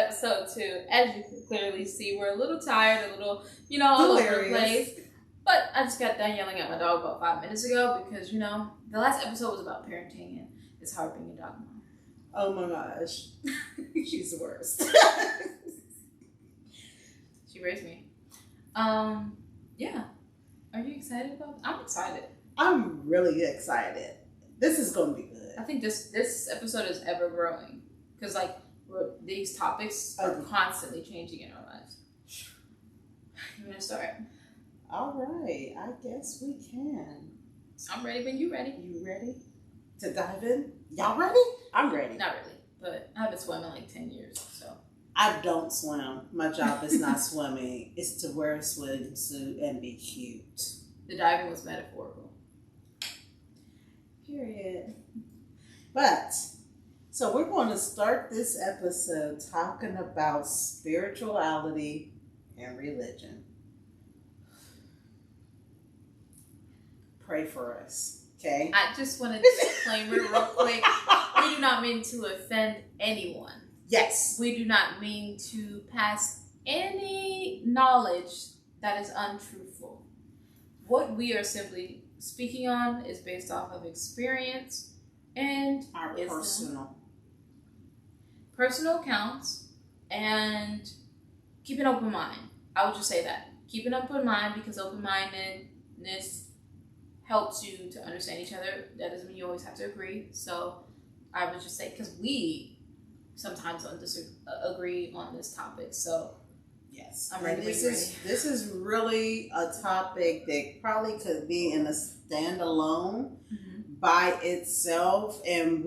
episode 2. As you can clearly see, we're a little tired, a little, all over the place. But I just got done yelling at my dog about 5 minutes ago because, the last episode was about parenting and it's hard being a dog mom. Oh my gosh. She's the worst. She raised me. Yeah. Are you excited about it? I'm excited. I'm really excited. This is going to be good. I think this episode is ever growing because these topics are constantly changing in our lives. You want to start? All right. I guess we can. I'm ready when you ready. You ready to dive in? Y'all ready? I'm ready. Not really, but I haven't swum in like 10 years, so. I don't swim. My job is not swimming. It's to wear a swimsuit and be cute. The diving was metaphorical. Period. But, so we're going to start this episode talking about spirituality and religion. Pray for us, okay? I just want to disclaimer real quick. We do not mean to offend anyone. Yes. We do not mean to pass any knowledge that is untruthful. What we are simply speaking on is based off of experience and our personal accounts, and keep an open mind. I would just say that. Keep an open mind because open-mindedness helps you to understand each other. That doesn't mean you always have to agree. So I would just say, because we sometimes don't agree on this topic. So yes, I'm ready. This is really a topic that probably could be in a standalone by itself, and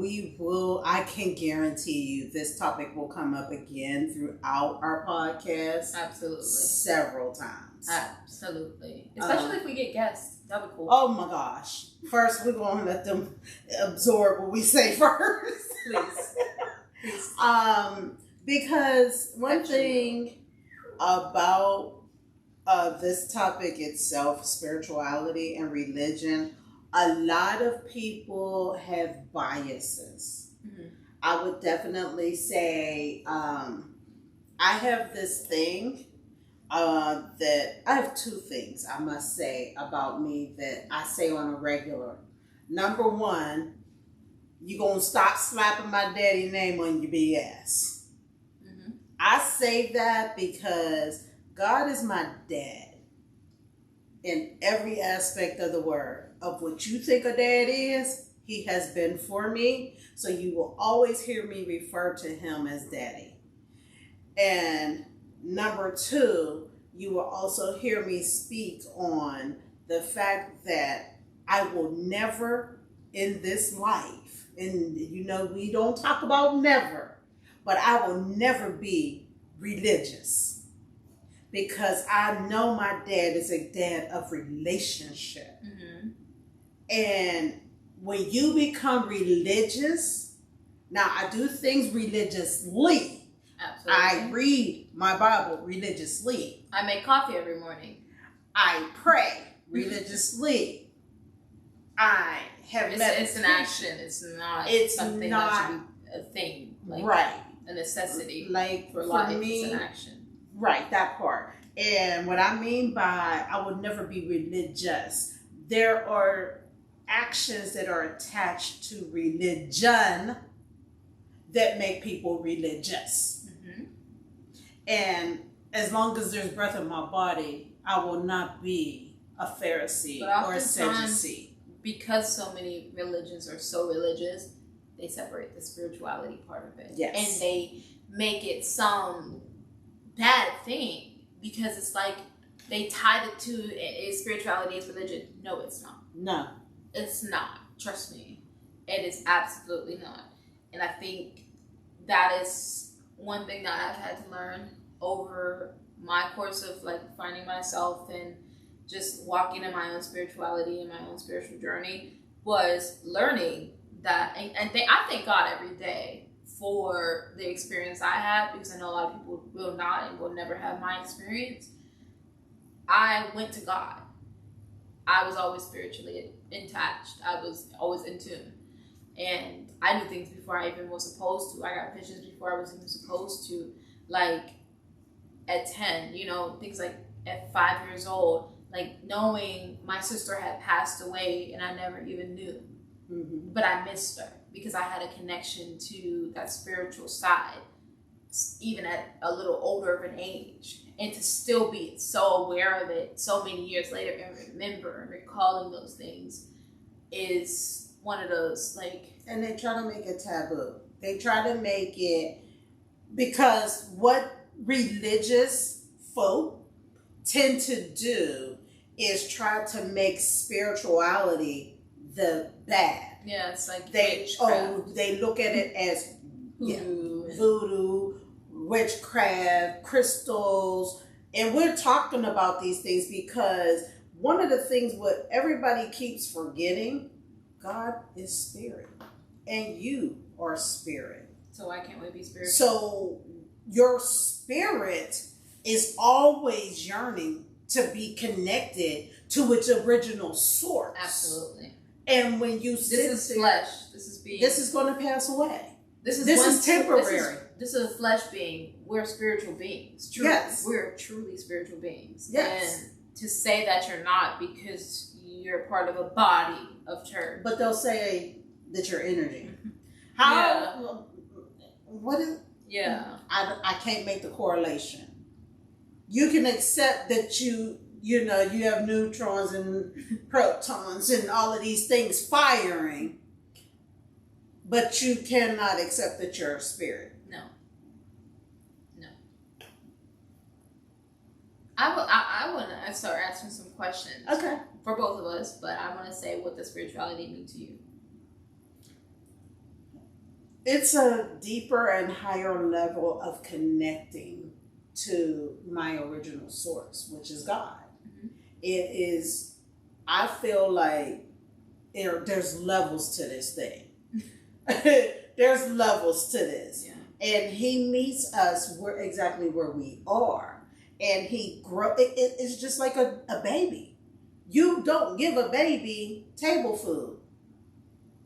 I can guarantee you this topic will come up again throughout our podcast. Absolutely. Several times. Absolutely. Especially if we get guests. That'd be cool. Oh my gosh. First, we're going to let them absorb what we say first. Please. Because one thing about this topic itself, spirituality and religion, a lot of people have biases. Mm-hmm. I would definitely say I have this thing that I have two things I must say about me that I say on a regular. Number one, you're going to stop slapping my daddy name on your BS. Mm-hmm. I say that because God is my dad in every aspect of the word. Of what you think a dad is, he has been for me. So you will always hear me refer to him as daddy. And number two, you will also hear me speak on the fact that I will never in this life, and we don't talk about never, but I will never be religious because I know my dad is a dad of relationship. Mm-hmm. And when you become religious, now I do things religiously. Absolutely. I read my Bible religiously. I make coffee every morning. I pray religiously. I have meditation. It's an action. It's something that should be a thing. Right. A necessity. For life, me, it's an action. Right, that part. And what I mean by I would never be religious, there are actions that are attached to religion that make people religious. Mm-hmm. And as long as there's breath in my body, I will not be a Pharisee or a Sadducee. Because so many religions are so religious, they separate the spirituality part of it. Yes. And they make it some bad thing because it's like they tied it to spirituality is religion. No, it's not. No. It's not. Trust me. It is absolutely not. And I think that is one thing that I've had to learn over my course of finding myself and just walking in my own spirituality and my own spiritual journey was learning that. And I thank God every day for the experience I had because I know a lot of people will not and will never have my experience. I went to God. I was always spiritually attached. I was always in tune. And I knew things before I even was supposed to. I got visions before I was even supposed to. like at 10, things like at 5 years old, like knowing my sister had passed away and I never even knew, but I missed her because I had a connection to that spiritual side, even at a little older of an age. And to still be so aware of it so many years later and remember and recalling those things is one of those, like... And they try to make it taboo. They try to make it... Because what religious folk tend to do is try to make spirituality the bad. Yeah, it's like they look at it as voodoo, witchcraft, crystals, and we're talking about these things because one of the things what everybody keeps forgetting, God is spirit, and you are spirit. So why can't we be spiritual? So your spirit is always yearning to be connected to its original source. Absolutely. And when you this is flesh. This is going to pass away. This is temporary. This is a flesh being. We're spiritual beings. Truly. Yes. We're truly spiritual beings. Yes. And to say that you're not because you're part of a body of church. But they'll say that you're energy. How? Yeah. What is? Yeah. I can't make the correlation. You can accept that you have neutrons and protons and all of these things firing, but you cannot accept that you're a spirit. No. I want to start asking some questions. Okay. For both of us, but I want to say what does spirituality mean to you? It's a deeper and higher level of connecting to my original source, which is God. Mm-hmm. It is, I feel like there's levels to this thing. There's levels to this. Yeah. And he meets us exactly where we are. And it's just like a baby. You don't give a baby table food.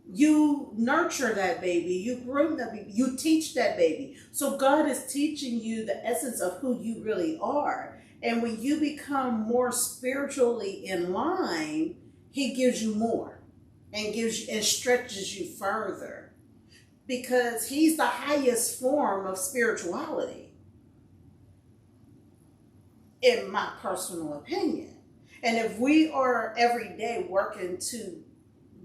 You nurture that baby. You groom that baby. You teach that baby. So God is teaching you the essence of who you really are. And when you become more spiritually in line, he gives you more and stretches you further. Because he's the highest form of spirituality, in my personal opinion. And if we are every day working to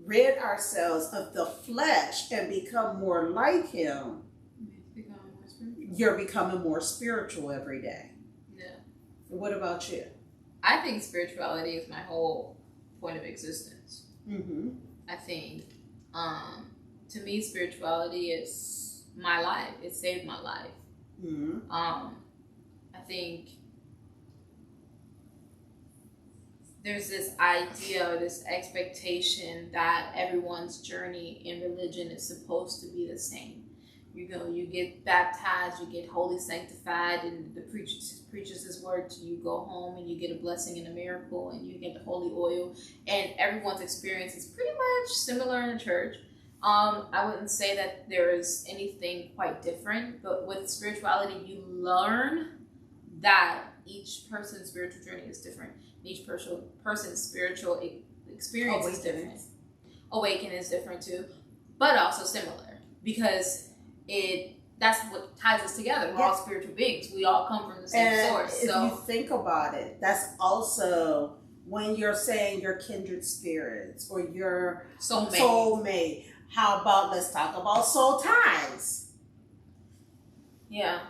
rid ourselves of the flesh and become more like him, you're becoming more spiritual every day. Yeah. What about you? I think spirituality is my whole point of existence. Mm-hmm. I think, to me, spirituality is my life. It saved my life. Mm-hmm. I think there's this idea or this expectation that everyone's journey in religion is supposed to be the same. You get baptized, you get holy sanctified, and the preacher preaches his word to you. Go home and you get a blessing and a miracle, and you get the holy oil. And everyone's experience is pretty much similar in the church. I wouldn't say that there is anything quite different, but with spirituality, you learn that each person's spiritual journey is different. Each person's spiritual experience is different. Awaken is different too, but also similar because that's what ties us together. We're all spiritual beings. We all come from the same source. If you think about it, that's also when you're saying your kindred spirits or your soulmate. How about let's talk about soul ties? Yeah.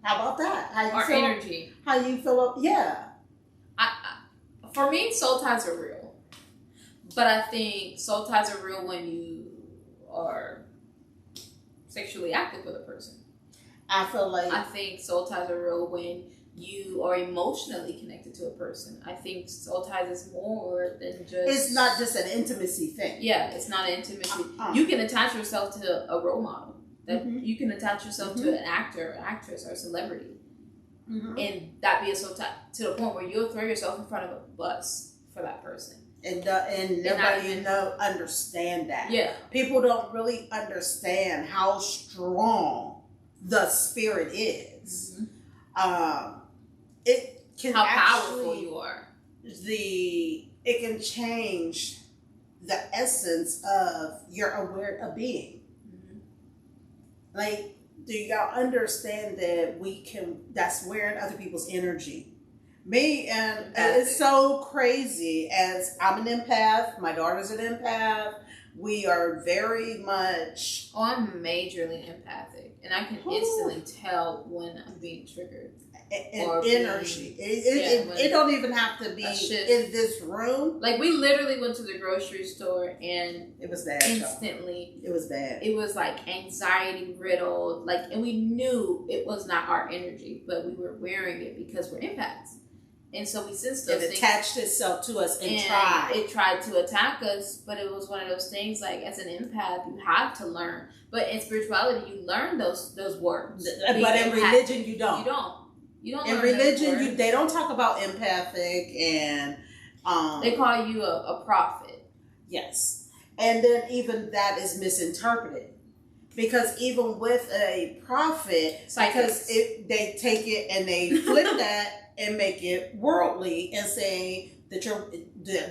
How about that? Our energy. How you feel? Yeah. For me, soul ties are real. But I think soul ties are real when you are sexually active with a person. I think soul ties are real when you are emotionally connected to a person. I think soul ties is more than just... It's not just an intimacy thing. Yeah, it's not an intimacy. You can attach yourself to a role model. That you can attach yourself to an actor, an actress, or a celebrity. Mm-hmm. And that be a soul tie to the point where you'll throw yourself in front of a bus for that person. And nobody understand that. Yeah. People don't really understand how strong the spirit is. Mm-hmm. It can how actually, powerful you are. It can change the essence of your aware of being. Mm-hmm. Like, do y'all understand that that's wearing other people's energy? Me, and it's so crazy, as I'm an empath, my daughter's an empath, we are very much... Oh, I'm majorly empathic, and I can instantly tell when I'm being triggered. And energy. It don't even have to be in this room. Like, we literally went to the grocery store, and it was bad. Instantly, it was bad. It was like anxiety riddled. Like, and we knew it was not our energy, but we were wearing it because we're empaths. And so we sensed those things. It attached itself to us and it tried to attack us, but it was one of those things, like, as an empath, you have to learn. But in spirituality, you learn those words. But in religion, you don't. You don't. In religion, they don't talk about empathic, and they call you a prophet. Yes, and then even that is misinterpreted, because even with a prophet, because they take it and they flip that and make it worldly and say that you're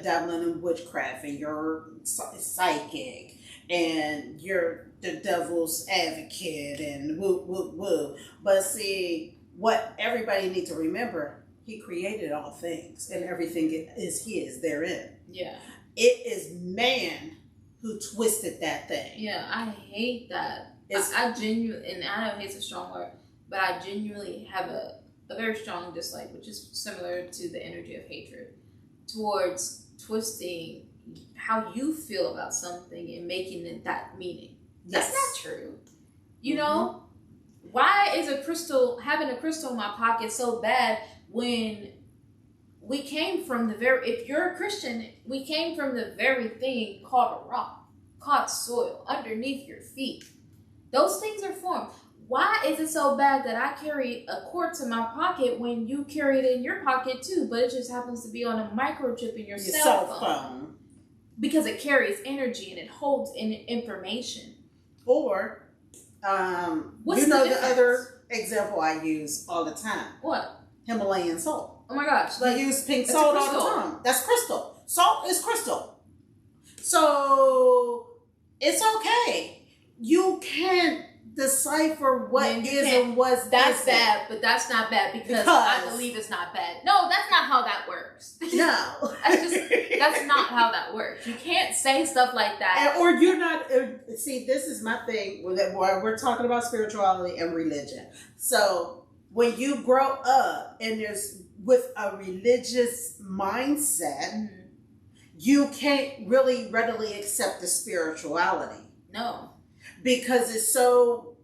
dabbling in witchcraft and you're psychic and you're the devil's advocate and woo woo woo. But see, what everybody needs to remember, he created all things and everything is his therein. Yeah. It is man who twisted that thing. Yeah, I hate that. I genuinely, and I know hate's a strong word, but I genuinely have a very strong dislike, which is similar to the energy of hatred, towards twisting how you feel about something and making it that meaning. Yes. That's not true. You know? Why is having a crystal in my pocket so bad when we came from if you're a Christian, we came from the very thing called a rock, called soil, underneath your feet. Those things are formed. Why is it so bad that I carry a quartz in my pocket when you carry it in your pocket too, but it just happens to be on a microchip in your cell phone? Because it carries energy and it holds information. Or, the other example I use all the time. What? Himalayan salt. Oh my gosh. Like, use pink salt all the time. That's crystal. Salt is crystal. So, it's okay. You can't decipher what is and what's that's bad, but that's not bad because I believe it's not bad. No, that's not how that works. No. that's not how that works. You can't say stuff like that. Or you're not, see, this is my thing, where we're talking about spirituality and religion. So when you grow up and there's with a religious mindset, you can't really readily accept the spirituality. No. Because it's so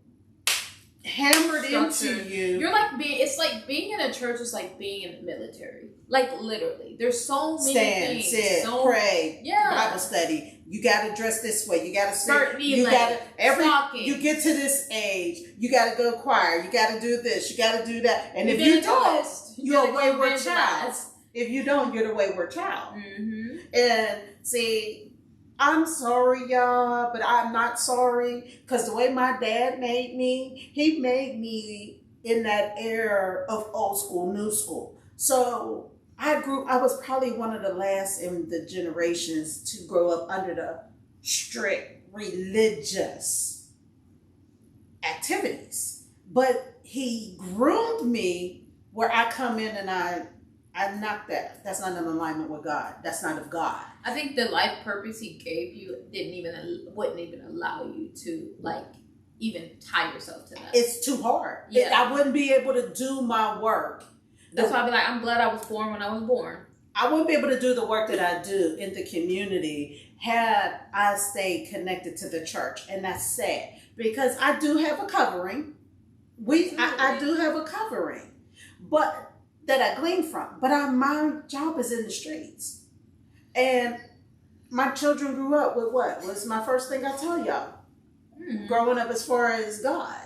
hammered into you. You're like it's like being in a church is like being in the military. Like, literally. There's so many things. Sit, pray, Bible study. You gotta dress this way. You gotta sit. You get to this age, you gotta go choir. You gotta do this. You gotta do that. And if you don't, you're a wayward child. If you don't, you're the wayward child. Mm-hmm. And see, I'm sorry, y'all, but I'm not sorry, because the way my dad made me, he made me in that era of old school, new school. So I was probably one of the last in the generations to grow up under the strict religious activities. But he groomed me where I come in and I knock that. That's not in alignment with God. That's not of God. I think the life purpose he gave you wouldn't even allow you to, like, even tie yourself to that. It's too hard. Yeah. I wouldn't be able to do my work. That's why I'd be like, I'm glad I was born when I was born. I wouldn't be able to do the work that I do in the community had I stayed connected to the church. And that's sad, because I do have a covering. I do have a covering, but that I glean from. But my job is in the streets. And my children grew up with what was my first thing I tell y'all. Growing up as far as God.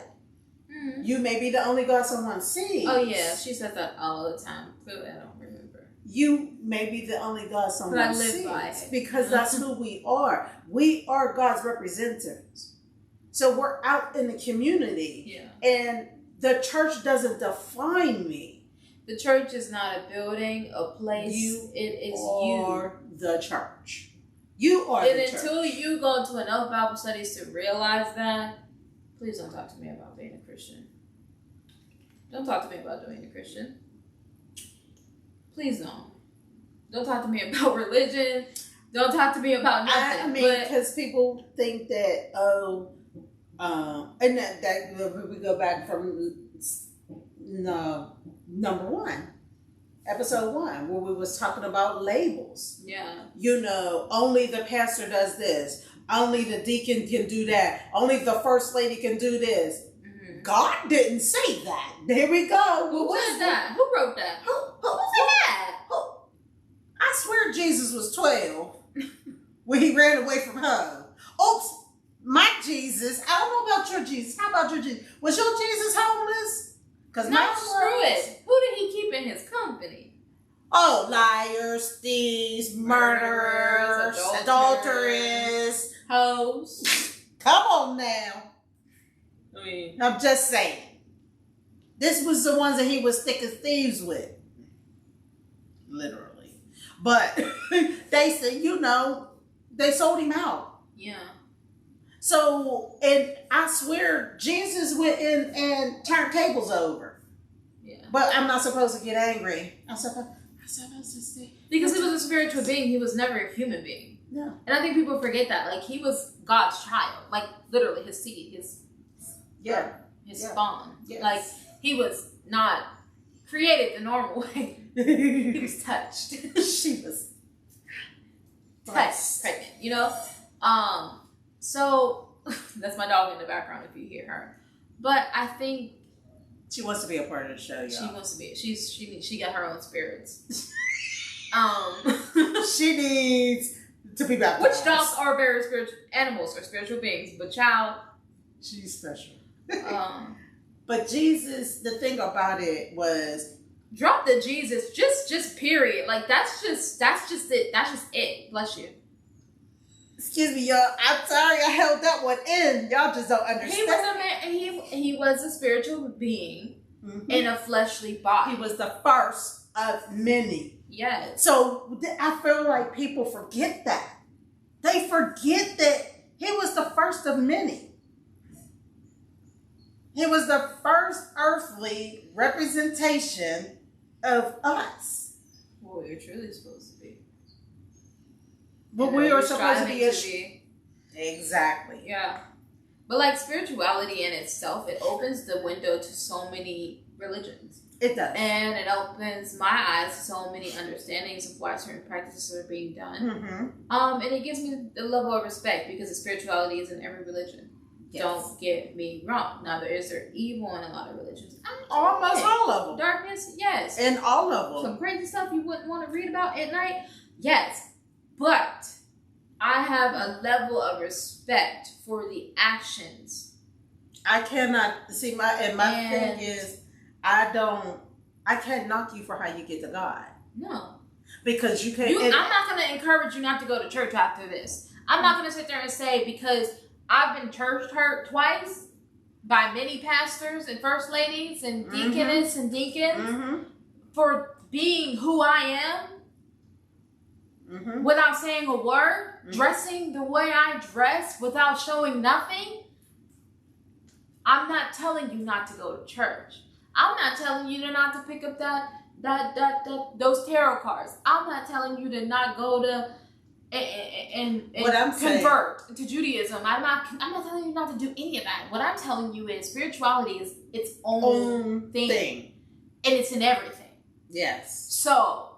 You may be the only God someone sees. Oh yeah, she says that all the time. Clearly I don't remember. You may be the only God someone sees. By it. Because that's who we are. We are God's representatives. So we're out in the community. Yeah. And the church doesn't define me. The church is not a building, a place. It is you. The church. You are and the church. And until you go to enough Bible studies to realize that, please don't talk to me about being a Christian. Don't talk to me about being a Christian. Please don't. Don't talk to me about religion. Don't talk to me about nothing. I mean, because people think that, and that we go back from number 1, episode 1, where we was talking about labels. Yeah. You know, only the pastor does this. Only the deacon can do that. Only the first lady can do this. Mm-hmm. God didn't say that. There we go. Who said that? Who wrote that? Who said that? I swear Jesus was 12 when he ran away from home. Oops. My Jesus. I don't know about your Jesus. How about your Jesus? Was your Jesus homeless? Because no, screw it. Who did he keep in his company? Oh, liars, thieves, murderers, adulterers, hoes. Come on now. I mean, I'm just saying. This was the ones that he was thick as thieves with. Literally. But they said, you know, they sold him out. Yeah. So, and I swear, Jesus went in and turned tables over. Yeah. But I'm not supposed to get angry. I'm supposed to say. Because he was a spiritual being. He was never a human being. No. And I think people forget that. Like, he was God's child. Like, literally, his seed, his spawn. Yes. Like, he was not created the normal way. He was touched. She was touched, pregnant, you know? So, that's my dog in the background if you hear her. But I think she wants to be a part of the show, y'all. She wants to be. She got her own spirits. She needs to be baptized. Which dogs are very spiritual animals or spiritual beings, but child, she's special. But Jesus, the thing about it was, drop the Jesus, just period. Like that's just it. That's just it. Bless you. Excuse me, y'all. I'm sorry I held that one in. Y'all just don't understand. He was a man. He was a spiritual being in a fleshly body. He was the first of many. Yes. So I feel like people forget that. They forget that he was the first of many. He was the first earthly representation of us. Well, you're truly supposed to be. But we are supposed to be. Exactly. Yeah. But like spirituality in itself, it opens the window to so many religions. It does. And it opens my eyes to so many understandings of why certain practices are being done. And it gives me the level of respect because the spirituality is in every religion. Yes. Don't get me wrong. Now, is there evil in a lot of religions? Almost all of them. Darkness? Yes. In all of them. Some crazy stuff you wouldn't want to read about at night? Yes. But I have a level of respect for the actions. I cannot see my thing is I can't knock you for how you get to God. No. Because you can't. I'm not going to encourage you not to go to church after this. I'm not going to sit there and say because I've been church hurt twice by many pastors and first ladies and deaconess and deacons for being who I am without saying a word, dressing the way I dress without showing nothing. I'm not telling you not to go to church. I'm not telling you not to pick up those tarot cards. I'm not telling you to not go to and convert to Judaism. I'm not telling you not to do any of that. What I'm telling you is spirituality is its own thing. And it's in everything. Yes. So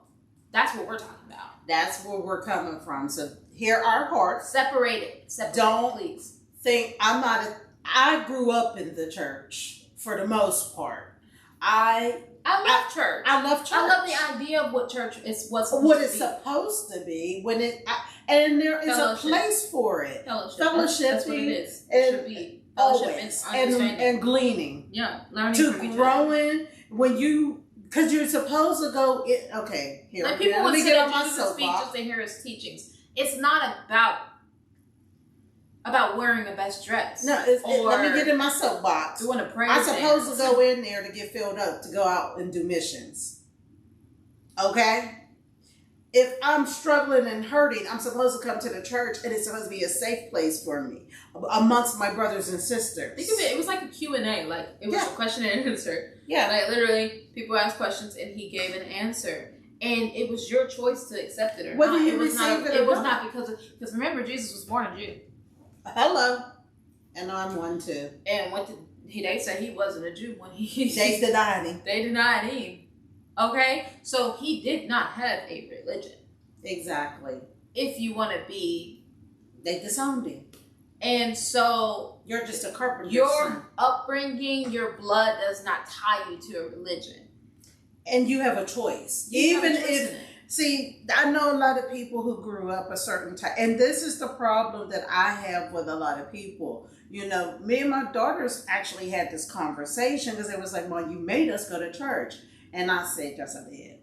that's what we're talking about. That's where we're coming from. So here are hearts. Separate it. Don't please think I grew up in the church for the most part. I love church. I love church. I love the idea of what church is. What it's supposed to be. And there is a place for it. Fellowship. That's what it is. It should be fellowship and gleaning. Yeah, learning to growing because you're supposed to go. Here. Like people would sit on Jesus' speech just to hear his teachings. It's not about about wearing a best dress. No, let me get in my soapbox. Doing a prayer I'm supposed to go in there to get filled up to go out and do missions. Okay? If I'm struggling and hurting, I'm supposed to come to the church, and it's supposed to be a safe place for me amongst my brothers and sisters. Think of it, it was like a Q&A. Like, it was a question and answer. Yeah. Like, literally, people asked questions, and he gave an answer. And it was your choice to accept it or Whether not. you receive it or it was not. not because remember, Jesus was born a Jew. Hello. And I'm one too. And they said he wasn't a Jew when he... They denied him. They denied him. Okay? So he did not have a religion. Exactly. If you want to be... They disowned him. And so... You're just a carpenter. Your upbringing, your blood does not tie you to a religion. And you have a choice. Even if... See, I know a lot of people who grew up a certain time. And this is the problem that I have with a lot of people. You know, me and my daughters actually had this conversation because it was like, well, you made us go to church. And I said, yes, I did.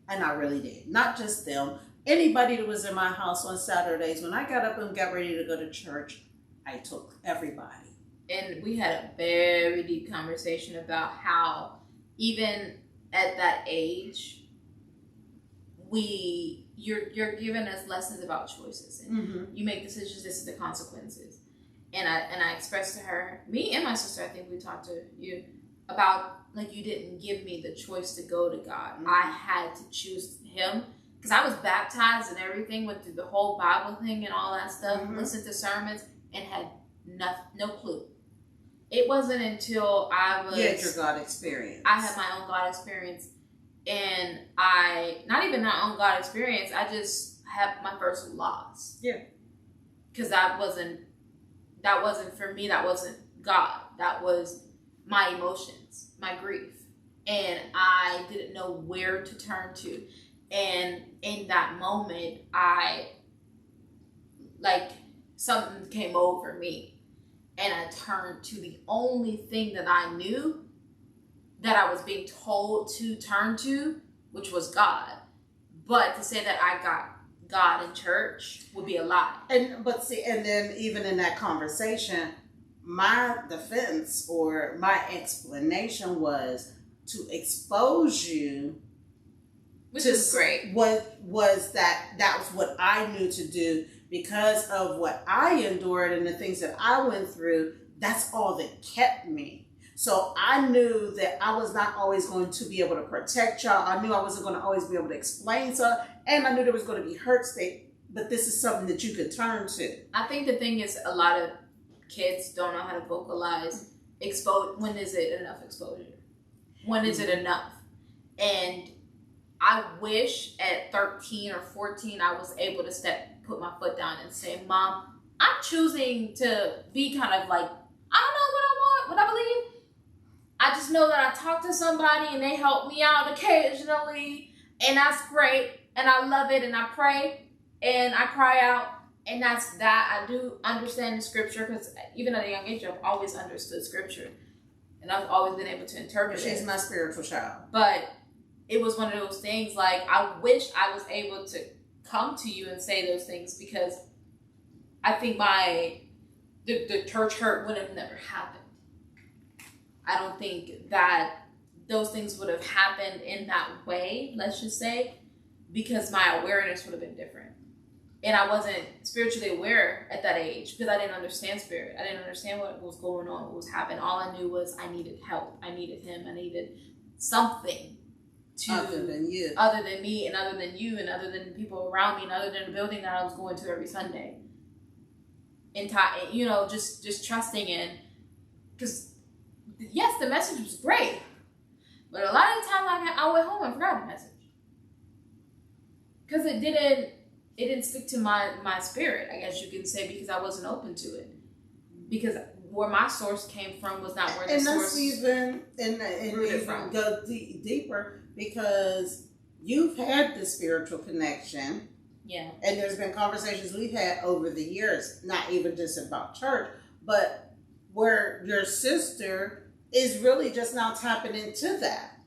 And I really did. Not just them. Anybody that was in my house on Saturdays, when I got up and got ready to go to church, I took everybody. And we had a very deep conversation about how even at that age, you're giving us lessons about choices. And you make decisions, this is the consequences. And I expressed to her, me and my sister, I think we talked to you about, like, you didn't give me the choice to go to God. I had to choose him. Because I was baptized and everything, went through the whole Bible thing and all that stuff, listened to sermons, and had no clue. It wasn't until I was... You had your God experience. I had my own God experience. And not even my own God experience, I just had my first loss. Yeah. Because that wasn't for me, that wasn't God. That was my emotions, my grief. And I didn't know where to turn to. And in that moment, something came over me. And I turned to the only thing that I knew that I was being told to turn to, which was God. But to say that I got God in church would be a lie. And then even in that conversation, my defense or my explanation was to expose you. Which is great. That was what I knew to do because of what I endured and the things that I went through. That's all that kept me. So I knew that I was not always going to be able to protect y'all. I knew I wasn't going to always be able to explain so, and I knew there was going to be hurt state. But this is something that you could turn to. I think the thing is, a lot of kids don't know how to vocalize. When is it enough exposure? When is it enough? And I wish at 13 or 14 I was able to put my foot down and say, Mom, I'm choosing to be kind of like, I don't know what I want, what I believe. I just know that I talk to somebody and they help me out occasionally, and that's great, and I love it, and I pray, and I cry out, and that's that. I do understand the scripture, because even at a young age, I've always understood scripture, and I've always been able to interpret it. She's my spiritual child. But it was one of those things, like, I wish I was able to come to you and say those things, because I think the church hurt would have never happened. I don't think that those things would have happened in that way, let's just say, because my awareness would have been different. And I wasn't spiritually aware at that age because I didn't understand spirit. I didn't understand what was going on, what was happening. All I knew was I needed help. I needed him. I needed something other than you. Other than me, and other than you, and other than people around me, and other than the building that I was going to every Sunday. And just trusting in, because yes, the message was great, but a lot of the time I went home and forgot the message because it didn't stick to my spirit, I guess you can say, because I wasn't open to it, because where my source came from was not where the source rooted from. Go deeper, because you've had the spiritual connection. Yeah. And there's been conversations we've had over the years, not even just about church, but where your sister is really just now tapping into that.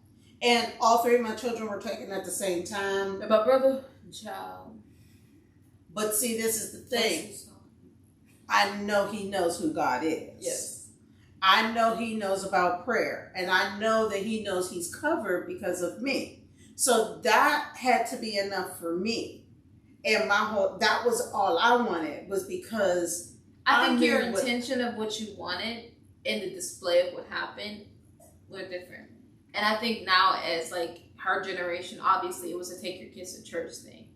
And all three of my children were taken at the same time. And my brother, child. But see, this is the thing. I know he knows who God is. Yes. I know he knows about prayer. And I know that he knows he's covered because of me. So that had to be enough for me. And that was all I wanted, was because I think your intention of what you wanted and the display of what happened were different. And I think now, as like her generation, obviously it was a take your kids to church thing.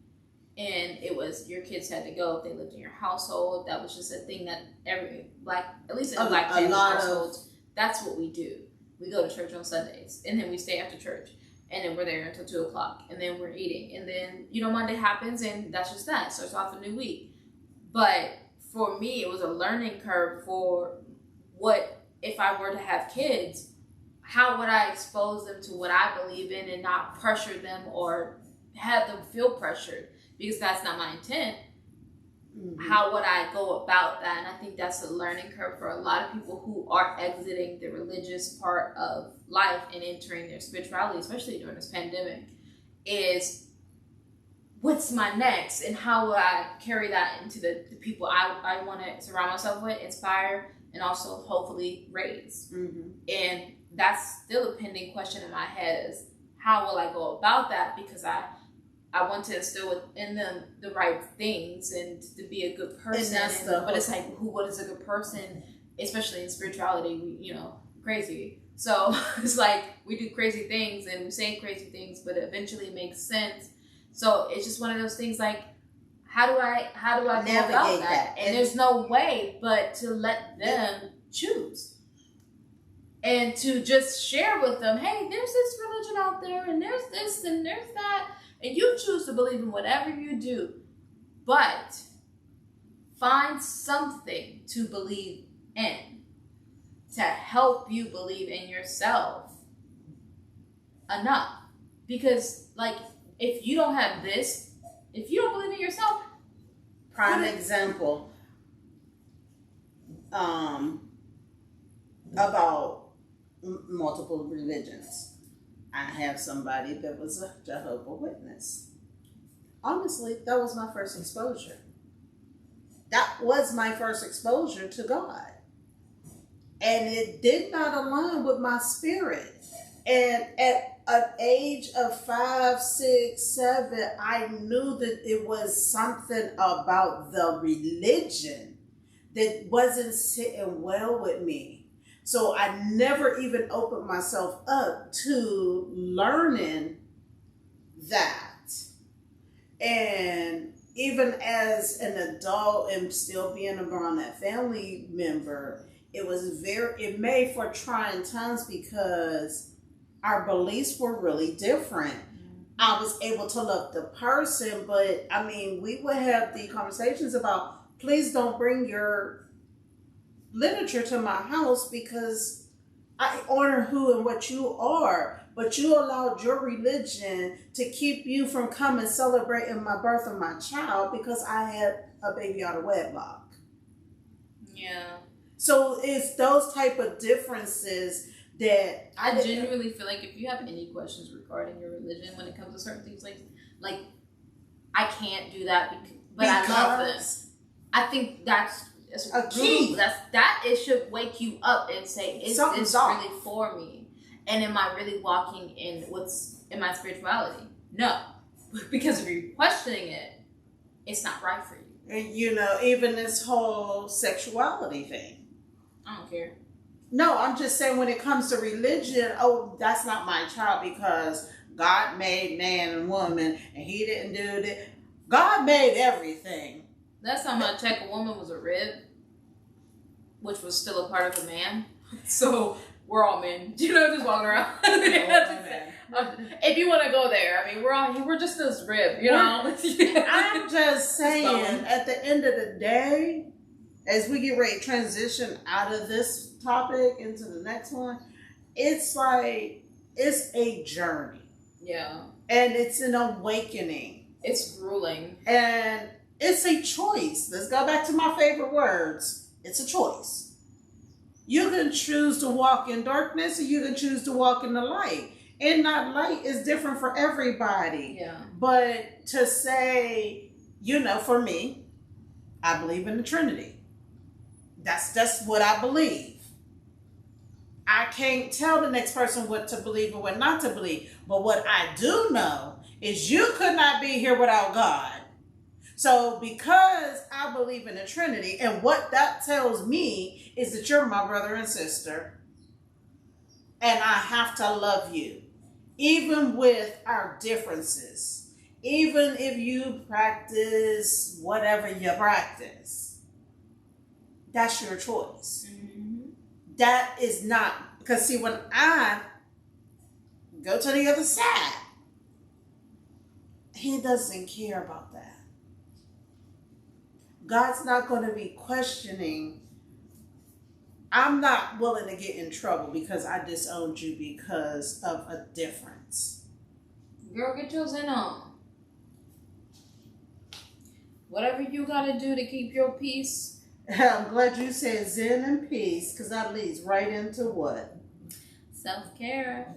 And it was your kids had to go if they lived in your household. That was just a thing that every black, at least in black family households, that's what we do. We go to church on Sundays, and then we stay after church, and then we're there until 2:00, and then we're eating, and then Monday happens, and that's just that. Starts off a new week. But for me, it was a learning curve for what if I were to have kids. How would I expose them to what I believe in and not pressure them or have them feel pressured? Because that's not my intent. Mm-hmm. How would I go about that? And I think that's a learning curve for a lot of people who are exiting the religious part of life and entering their spirituality, especially during this pandemic, is what's my next? And how will I carry that into the people I want to surround myself with, inspire, and also hopefully raise? Mm-hmm. And that's still a pending question in my head, is how will I go about that? Because I want to instill within them the right things and to be a good person. But it's like, what is a good person? Especially in spirituality, crazy. So it's like we do crazy things and we say crazy things, but eventually it makes sense. So it's just one of those things like, how do I go about that? And there's no way but to let them choose. And to just share with them, hey, there's this religion out there, and there's this, and there's that. And you choose to believe in whatever you do. But find something to believe in to help you believe in yourself enough. Because, if you don't have this, if you don't believe in yourself. Prime example about multiple religions. I have somebody that was a Jehovah's Witness. Honestly, that was my first exposure. That was my first exposure to God. And it did not align with my spirit. And at an age of 5, 6, 7, I knew that it was something about the religion that wasn't sitting well with me. So I never even opened myself up to learning that. And even as an adult and still being around that family member, it made for trying times because our beliefs were really different. I was able to love the person, but we would have the conversations about, please don't bring your literature to my house because I honor who and what you are, but you allowed your religion to keep you from coming celebrating my birth of my child because I had a baby out of wedlock. Yeah. So it's those type of differences that I genuinely feel like if you have any questions regarding your religion when it comes to certain things, like I can't do that, but I love them. I think that's a key. It should wake you up and say, is this really for me? And am I really walking in what's in my spirituality? No. Because if you're questioning it, it's not right for you. And even this whole sexuality thing. I don't care. No, I'm just saying when it comes to religion, that's not my child because God made man and woman and he didn't do that. God made everything. Last time I checked, a woman was a rib, which was still a part of a man. So we're all men, just walking around. If you want to go there, we're just this rib, I'm just saying, at the end of the day, as we get ready to transition out of this topic into the next one, it's a journey. Yeah. And it's an awakening. It's grueling. And it's a choice. Let's go back to my favorite words. It's a choice. You can choose to walk in darkness or you can choose to walk in the light. And that light is different for everybody. Yeah. But to say, for me, I believe in the Trinity. That's what I believe. I can't tell the next person what to believe or what not to believe. But what I do know is you could not be here without God. So because I believe in the Trinity, and what that tells me is that you're my brother and sister, and I have to love you, even with our differences, even if you practice whatever you practice. That's your choice. Mm-hmm. That is not, because see, when I go to the other side, he doesn't care about that. God's not going to be questioning. I'm not willing to get in trouble because I disowned you because of a difference. Girl, get yours in on. Whatever you got to do to keep your peace. I'm glad you said zen and peace, because that leads right into what? Self-care.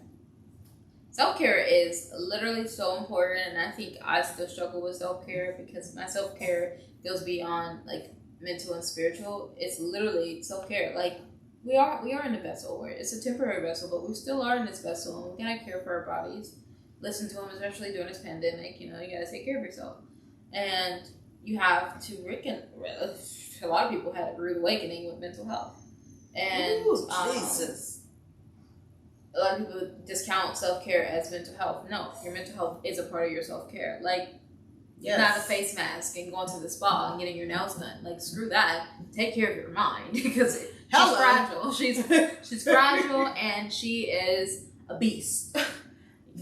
Self-care is literally so important, and I think I still struggle with self-care because my self-care goes beyond like mental and spiritual. It's literally self-care. Like we are in a vessel where it's a temporary vessel, but we still are in this vessel, and we gotta care for our bodies. Listen to them, especially during this pandemic. You know, you gotta take care of yourself, and you have to a lot of people had a rude awakening with mental health, and ooh, Jesus. A lot of people discount self-care as mental health. No, your mental health is a part of your self-care. Like, yes. Not a face mask and going to the spa and getting your nails done. Like, screw that. Take care of your mind because she's fragile. She's fragile, and she is a beast.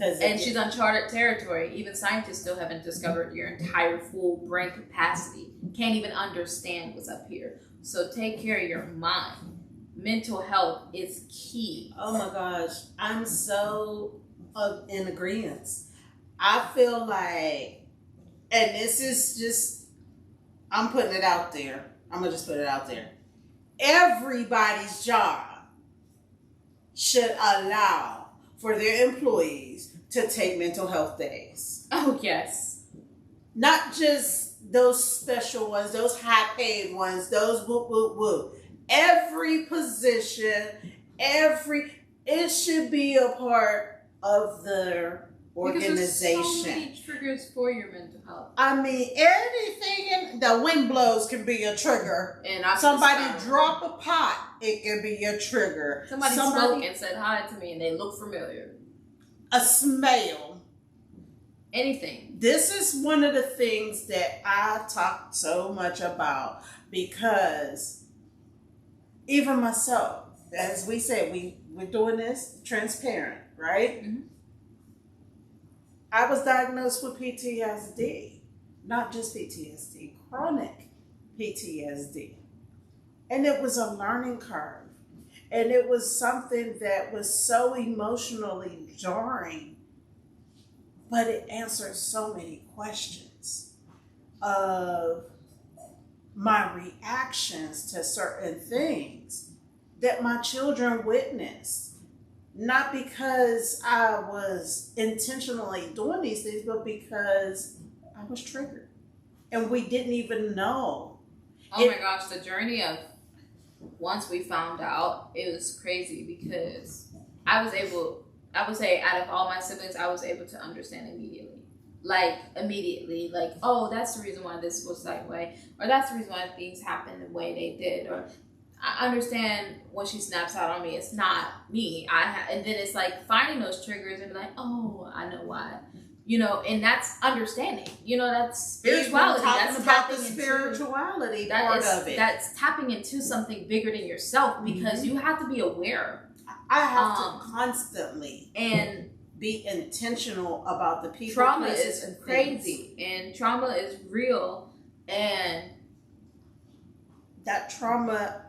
And she's uncharted territory. Even scientists still haven't discovered your entire full brain capacity. Can't even understand what's up here. So take care of your mind. Mental health is key. Oh my gosh. I'm so in agreement. I feel like, and this is just, I'm putting it out there. I'm going to just put it out there. Everybody's job should allow for their employees to take mental health days. Oh, yes. Not just those special ones, those high paid ones, those whoop, whoop, whoop. Every position, it should be a part of the organization. Because there's so many triggers for your mental health. I mean, anything the wind blows can be a trigger. And somebody drop a pot, it can be a trigger. Somebody spoke and said hi to me and they look familiar. A smell. Anything. This is one of the things that I talk so much about, because even myself, as we said, we're doing this transparent, right? Mm-hmm. I was diagnosed with PTSD, not just PTSD, chronic PTSD. And it was a learning curve. And it was something that was so emotionally jarring, but it answered so many questions of my reactions to certain things that my children witnessed. Not because I was intentionally doing these things, but because I was triggered. And we didn't even know. Oh my gosh, the journey of once we found out, it was crazy because I would say out of all my siblings, I was able to understand immediately. Like, oh, that's the reason why this was that way. Or that's the reason why things happened the way they did. Or I understand when she snaps out on me, it's not me. And then it's like finding those triggers and be like, oh, I know why. You know, and that's understanding. You know, that's spirituality. That's about the spirituality part of it. That's tapping into something bigger than yourself, because you have to be aware. I have to constantly and be intentional about the people. Trauma is crazy, and trauma is real, and that trauma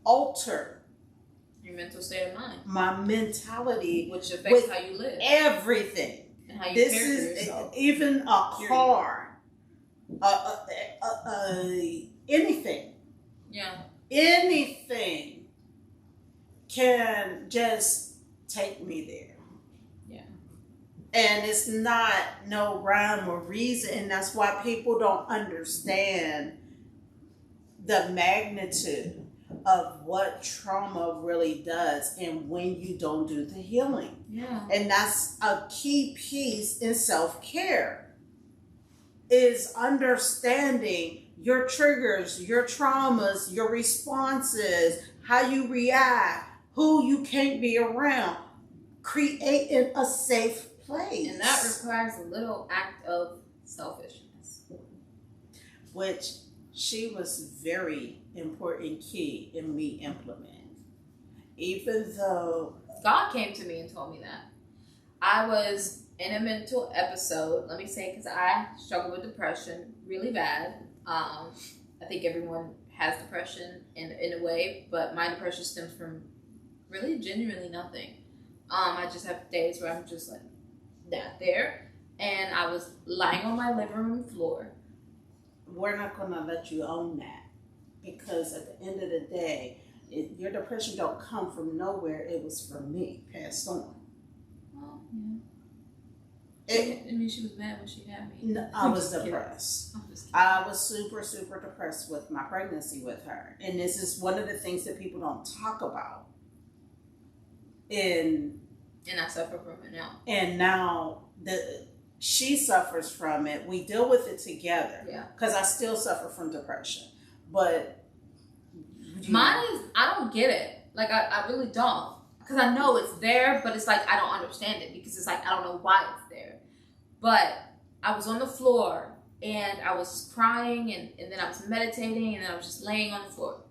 altered your mental state of mind, my mentality, which affects how you live, everything, and how you care for yourself. Even a car, anything, anything can just take me there. And it's not no rhyme or reason. And that's why people don't understand the magnitude of what trauma really does and when you don't do the healing. Yeah. And that's a key piece in self-care, is understanding your triggers, your traumas, your responses, how you react, who you can't be around, creating a safe place. And that requires a little act of selfishness. Which she was very important key in me implementing. Even though God came to me and told me that. I was in a mental episode, let me say, because I struggle with depression really bad. I think everyone has depression in a way, but my depression stems from really genuinely nothing. I just have days where I'm just like not there, and I was lying on my living room floor. we're not going to let you own that, because at the end of the day, your depression don't come from nowhere. It was from me, passed on. Well, yeah. I mean, she was mad when she had me. No, I was depressed. I was super, super depressed with my pregnancy with her. And this is one of the things that people don't talk about. And I suffer from it now. And now she suffers from it. We deal with it together. Yeah. Because I still suffer from depression. But mine is, I don't get it. Like, I really don't. Because I know it's there, but it's like I don't understand it. Because it's like I don't know why it's there. But I was on the floor and I was crying and then I was meditating and then I was just laying on the floor.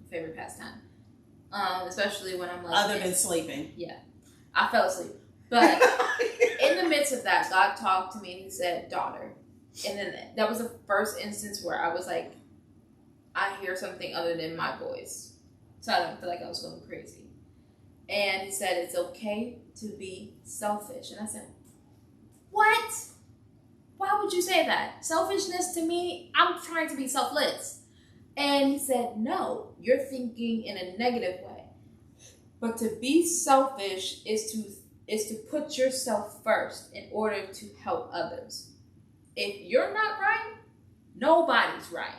My favorite pastime. Especially when I'm like... Other than sleeping. Yeah. I fell asleep. But in the midst of that, God talked to me and he said, daughter. And then that was the first instance where I was like, I hear something other than my voice. So I don't feel like I was going crazy. And he said, it's okay to be selfish. And I said, what? Why would you say that? Selfishness to me, I'm trying to be selfless. And he said, no, you're thinking in a negative way. But to be selfish is to put yourself first in order to help others. If you're not right, nobody's right.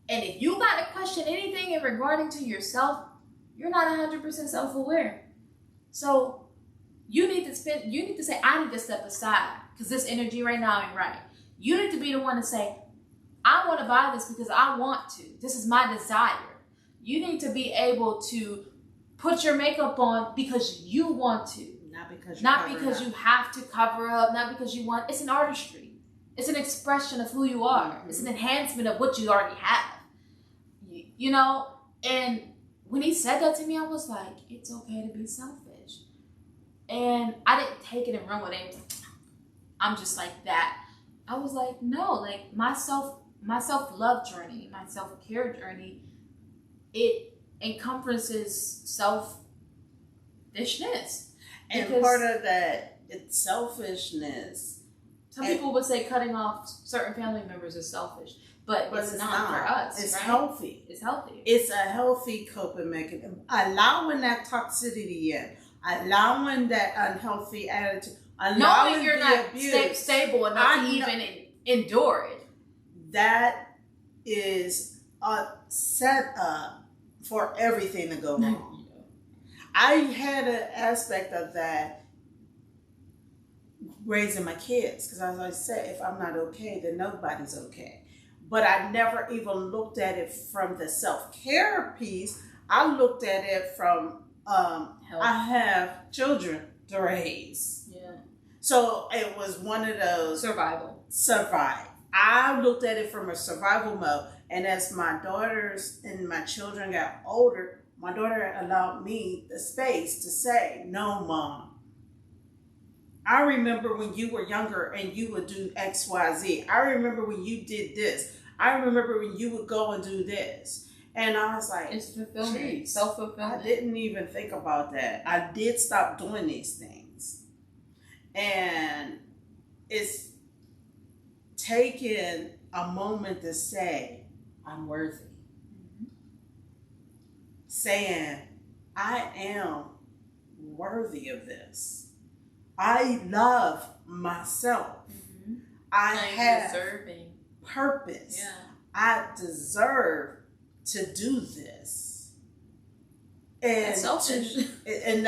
And if you got to question anything in regarding to yourself, you're not 100% self-aware. So you need to say, I need to step aside because this energy right now ain't right. You need to be the one to say, I want to buy this because I want to. This is my desire. You need to be able to put your makeup on because you want to. Not because you have to cover up, not because you want. It's an artistry. It's an expression of who you are. Mm-hmm. It's an enhancement of what you already have. You know? And when he said that to me, I was like, it's okay to be selfish. And I didn't take it and run with it. I'm just like that. I was like, no, like my self-love journey, my self-care journey, it encompasses selfishness. And part of that, it's selfishness. Some people would say cutting off certain family members is selfish, but it's not for us. It's right? healthy. It's healthy. It's a healthy coping mechanism. Allowing that toxicity in, allowing that unhealthy attitude, knowing you're not stable enough to even endure it. That is a setup for everything to go wrong. I had an aspect of that raising my kids, because as I said, if I'm not okay, then nobody's okay. But I never even looked at it from the self-care piece. I looked at it from I have children to raise. Yeah. So it was one of those survive. I looked at it from a survival mode. And as my daughters and my children got older, my daughter allowed me the space to say, no, Mom. I remember when you were younger and you would do X, Y, Z. I remember when you did this. I remember when you would go and do this. And I was like, it's fulfillment, self-fulfillment. I didn't even think about that. I did stop doing these things. And it's taking a moment to say, I'm worthy. Mm-hmm. Saying, I am worthy of this. I love myself. Mm-hmm. I have deserving purpose. Yeah. I deserve to do this. And That's selfish. And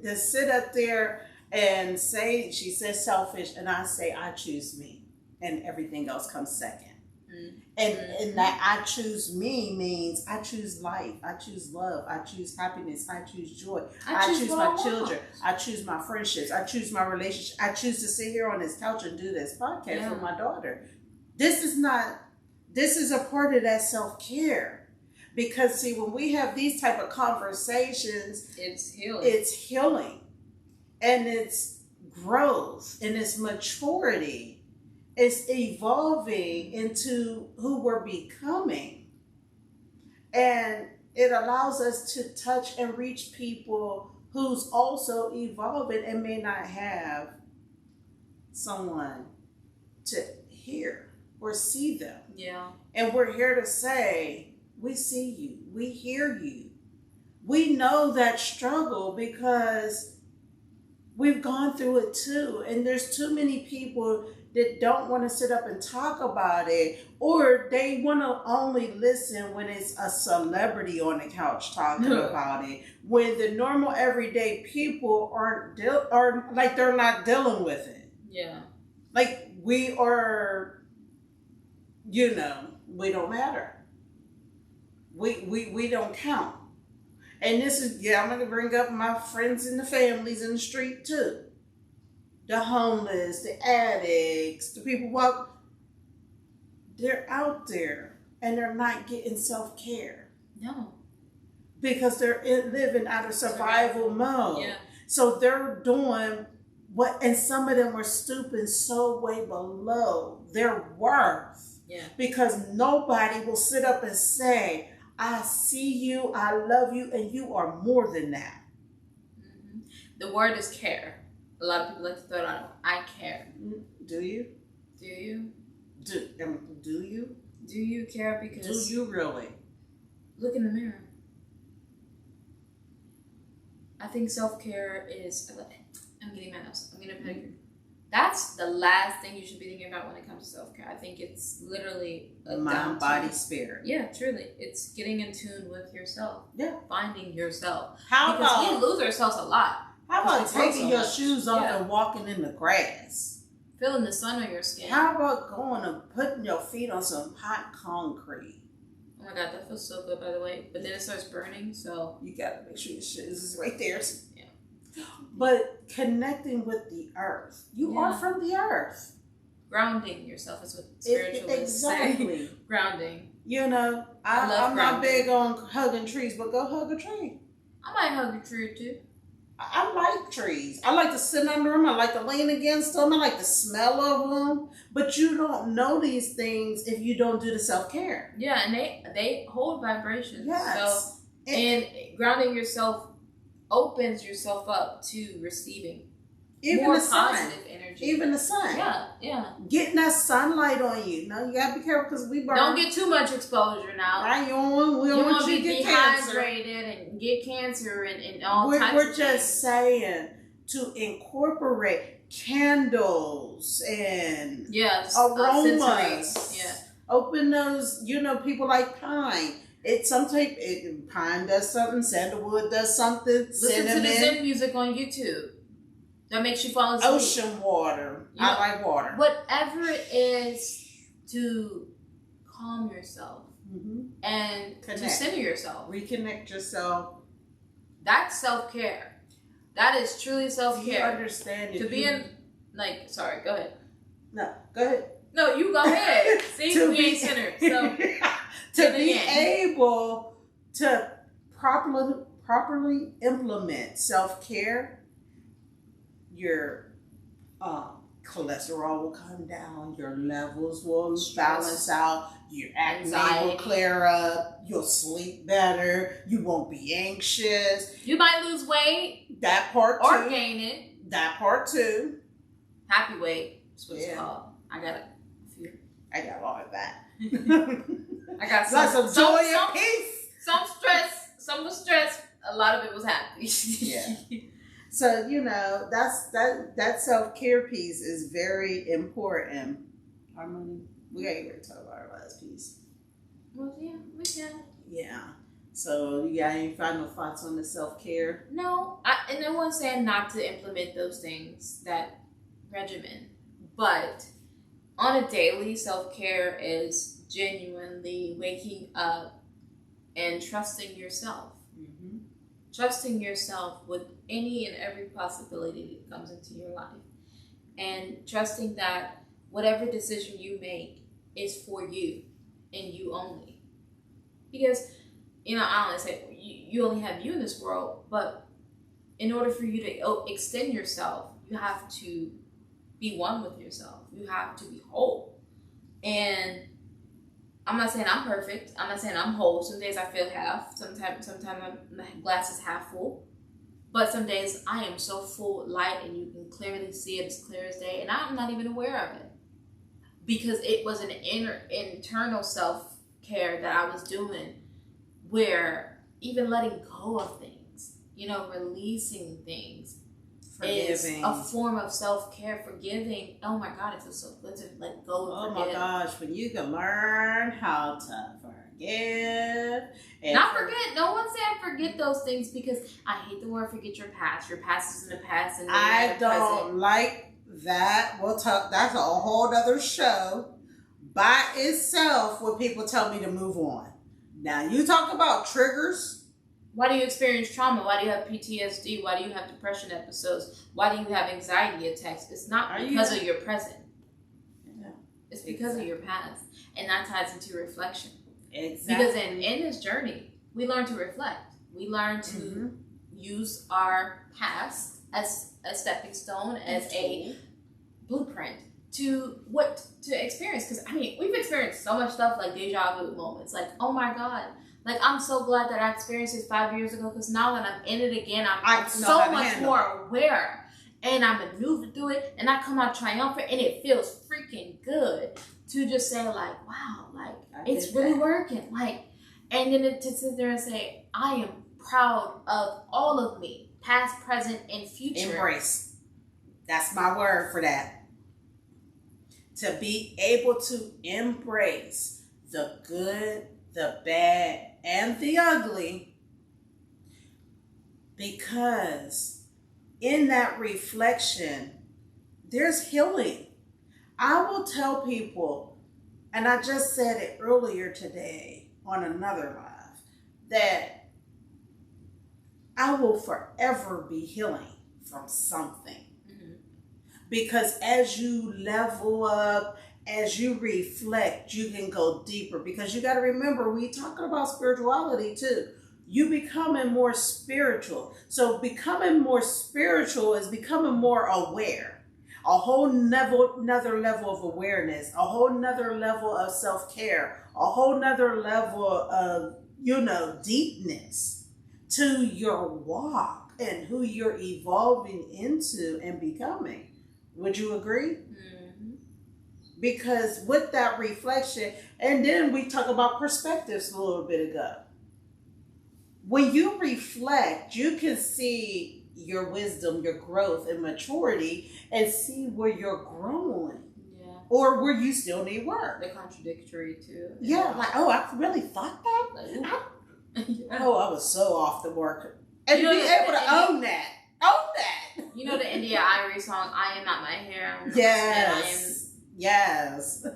to sit up there and say, she says selfish, and I say I choose me, and everything else comes second. And that I choose me means I choose life, I choose love, I choose happiness, I choose joy, I choose my children, I choose my friendships, I choose my relationship, I choose to sit here on this couch and do this podcast with my daughter. This is a part of that self-care. Because see, when we have these type of conversations, it's healing. It's healing. And it's growth and it's maturity. It's evolving into who we're becoming. And it allows us to touch and reach people who's also evolving and may not have someone to hear or see them. Yeah. And we're here to say, we see you, we hear you. We know that struggle because we've gone through it too. And there's too many people that don't want to sit up and talk about it, or they want to only listen when it's a celebrity on the couch talking about it, when the normal everyday people are like they're not dealing with it. Yeah. Like we are, we don't matter. We don't count. And this is, I'm going to bring up my friends and the families in the street too. The homeless, the addicts, the people they're out there and they're not getting self-care. No. Because they're living out of survival mode. Yeah. So they're doing and some of them are stooping so way below their worth. Yeah. Because nobody will sit up and say, I see you, I love you, and you are more than that. Mm-hmm. The word is care. A lot of people like to throw it out. I care. Do you? Do you? Do you? Do you care? Because do you really? Look in the mirror. I think self-care is. I'm getting my nails. I'm getting a pedicure. That's the last thing you should be thinking about when it comes to self-care. I think it's literally a mind, body, spirit. Yeah, truly. It's getting in tune with yourself. Yeah. Finding yourself. Because we lose ourselves a lot. How about taking your shoes off and walking in the grass? Feeling the sun on your skin. How about going and putting your feet on some hot concrete? Oh my God, that feels so good, by the way. But then it starts burning, so you gotta make sure your shoes is right there. Yeah. But connecting with the earth. You are from the earth. Grounding yourself is what spiritualists say. Grounding. I'm not big on hugging trees, but go hug a tree. I might hug a tree or two. I like trees. I like to sit under them. I like to lean against them. I like the smell of them. But you don't know these things if you don't do the self-care. Yeah, and they hold vibrations. Yes. So, and grounding yourself opens yourself up to receiving even more the sun. positive energy. Even the sun. Yeah. Getting that sunlight on you. Now you gotta be careful because we burn. Don't get too much exposure now. Right, you don't want you to get dehydrated and get cancer and all types of things. We're just saying to incorporate candles and aromas. Yeah. Open those, people like pine. Pine does something, sandalwood does something, Listen to the Zen music on YouTube. That makes you fall asleep. Ocean water. I like water. Whatever it is to calm yourself and connect. to center yourself. Reconnect yourself. That's self-care. That is truly self-care. Do you understand it? Sorry, go ahead. No, go ahead. No, you go ahead. See, we ain't centered. So, to be able to properly implement self-care, your cholesterol will come down, your levels will balance out, your acne will clear up, you'll sleep better, you won't be anxious. You might lose weight. That part too. Or gain it. That part too. Happy weight is what it's called. I got a few. I got all of that. I got lots of joy and peace. Some stress. Some was stress. A lot of it was happy. Yeah. So, that self-care piece is very important. Armani, we ain't ready to talk about our last piece. Well, yeah, we can. Yeah. So you got any final thoughts on the self-care? No, and no one's saying not to implement those things, that regimen. But on a daily, self-care is genuinely waking up and trusting yourself. Mm-hmm. Trusting yourself with any and every possibility that comes into your life. And trusting that whatever decision you make is for you and you only. Because, I always say, you only have you in this world, but in order for you to extend yourself, you have to be one with yourself. You have to be whole. And I'm not saying I'm perfect. I'm not saying I'm whole. Some days I feel half. Sometimes my glass is half full. But some days I am so full light and you can clearly see it as clear as day. And I'm not even aware of it. Because it was an internal self-care that I was doing, where even letting go of things, releasing things, is a form of self-care. Forgiving. Oh my God, it feels so good to let go and forgive. Oh my gosh, when you can learn how to forgive. Not forget. No one's saying forget those things, because I hate the word forget your past. Your past is in the past, and I don't like that. We'll talk. That's a whole other show by itself when people tell me to move on. Now you talk about triggers. Why do you experience trauma? Why do you have PTSD? Why do you have depression episodes? Why do you have anxiety attacks? It's not because of your present. Yeah. It's because of your past. And that ties into reflection. Exactly. Because in this journey, we learn to reflect. We learn to use our past as a stepping stone, as a blueprint to experience. Because, we've experienced so much stuff, like deja vu moments. Like, oh my God. Like, I'm so glad that I experienced it 5 years ago, because now that I'm in it again, I'm so much more aware. And I'm maneuvering through it, and I come out triumphant, and it feels freaking good to just say, like, wow, like, it's really working. Like, and then to sit there and say, I am proud of all of me, past, present, and future. Embrace. That's my word for that. To be able to embrace the good, the bad, and the ugly, because in that reflection, there's healing. I will tell people, and I just said it earlier today on another live, that I will forever be healing from something. Mm-hmm. Because as you level up, as you reflect, you can go deeper. Because you got to remember, we talking about spirituality too. You becoming more spiritual. So becoming more spiritual is becoming more aware. A whole another level of awareness. A whole nother level of self-care. A whole nother level of, deepness to your walk and who you're evolving into and becoming. Would you agree? Because with that reflection, and then we talk about perspectives a little bit ago. When you reflect, you can see your wisdom, your growth, and maturity, and see where you're growing. Yeah. Or where you still need work. The contradictory too. Yeah, like, oh, I really thought that? Oh, I was so off the mark. And be able to own that. Own that. You know the India Irie song, I Am Not My Hair? Yes. Yes.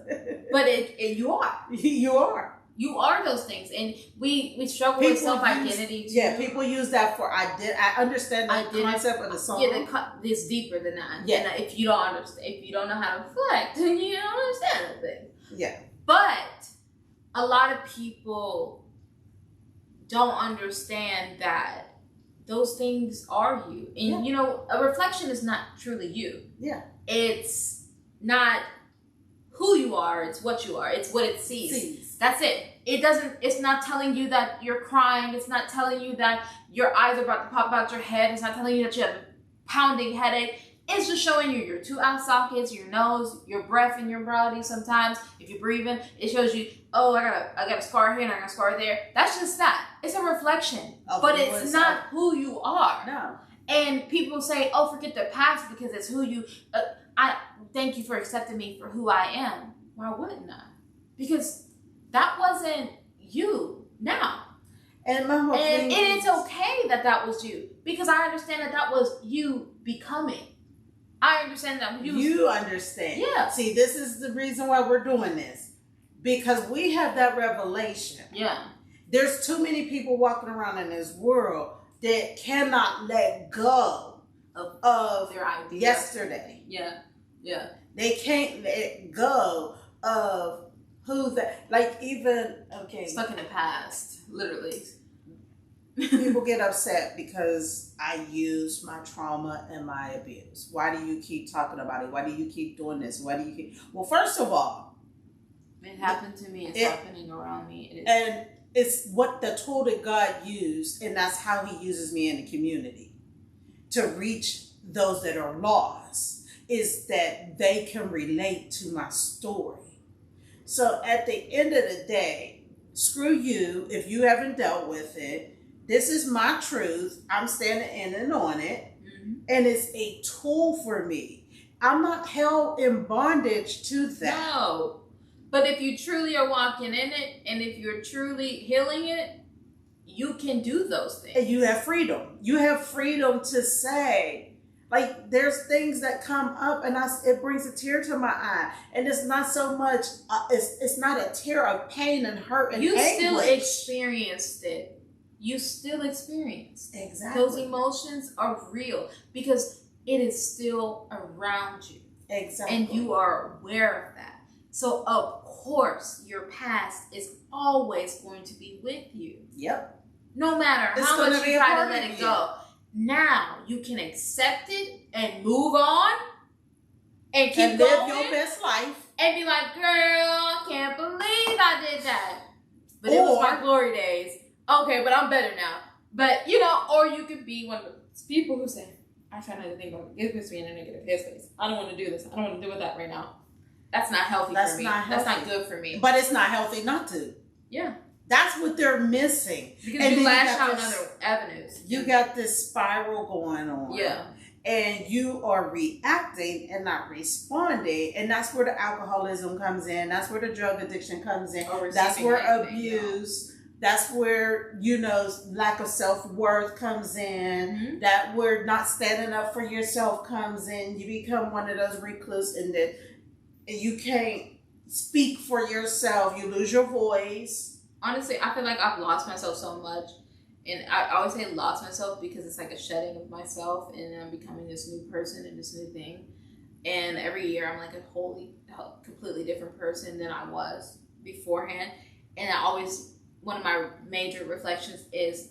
But you are. You are. You are those things. And we struggle with self-identity too. Yeah, people use that for I understand the concept of the song. Yeah, it's deeper than that. Yeah. And if you don't understand, if you don't know how to reflect, then you don't understand the thing. Yeah. But a lot of people don't understand that those things are you. And a reflection is not truly you. Yeah. It's not who you are, it's what you are. It's what it sees. That's it. It's not telling you that you're crying. It's not telling you that your eyes are about to pop out your head. It's not telling you that you have a pounding headache. It's just showing you your two eye sockets, your nose, your breath in your body sometimes. If you're breathing, it shows you, oh, I got a scar here and I got a scar there. That's just that. It's a reflection. But it's not who you are. No. And people say, oh, forget the past because it's who you... I thank you for accepting me for who I am. Why wouldn't I? Because that wasn't you now. And my whole and thing it's okay that was you, because I understand that was you becoming. I understand that you understand. Yeah. See, this is the reason why we're doing this, because we have that revelation. Yeah. There's too many people walking around in this world that cannot let go of their idea yesterday. Yeah. Yeah. They can't let go of who that, like, even, okay. Stuck in the past, literally. People get upset because I use my trauma and my abuse. Why do you keep talking about it? Why do you keep doing this? Why do you keep... Well, first of all, it happened to me. It's happening around me. And it's what the tool that God used, and that's how he uses me in the community to reach those that are lost, is that they can relate to my story. So at the end of the day, screw you if you haven't dealt with it. This is my truth. I'm standing in and on it. Mm-hmm. And it's a tool for me. I'm not held in bondage to that. No. But if you truly are walking in it, and if you're truly healing it, you can do those things. And you have freedom. You have freedom to say, like, there's things that come up, and it brings a tear to my eye. And it's not so much, it's not a tear of pain and hurt and you anguish. Still experienced it. You still experienced. Exactly. Those emotions are real because it is still around you. Exactly. And you are aware of that. So, of course, your past is always going to be with you. Yep. No matter how much you try to let it go. Now, you can accept it and move on and keep live your best life. And be like, girl, I can't believe I did that. But it was my glory days. Okay, but I'm better now. But, or you could be one of those people who say, I try not to think about it. It puts me in a negative headspace. I don't want to do this. I don't want to do that right now. That's not healthy for me. That's not good for me. But it's not healthy not to. Yeah. That's what they're missing. Because you lash out on other avenues. You got this spiral going on. Yeah. And you are reacting and not responding. And that's where the alcoholism comes in. That's where the drug addiction comes in. That's where abuse... That's where, lack of self-worth comes in. Mm-hmm. That where not standing up for yourself comes in. You become one of those recluse, and that you can't speak for yourself. You lose your voice. Honestly, I feel like I've lost myself so much. And I always say lost myself because it's like a shedding of myself, and I'm becoming this new person and this new thing. And every year I'm like a completely different person than I was beforehand. And one of my major reflections is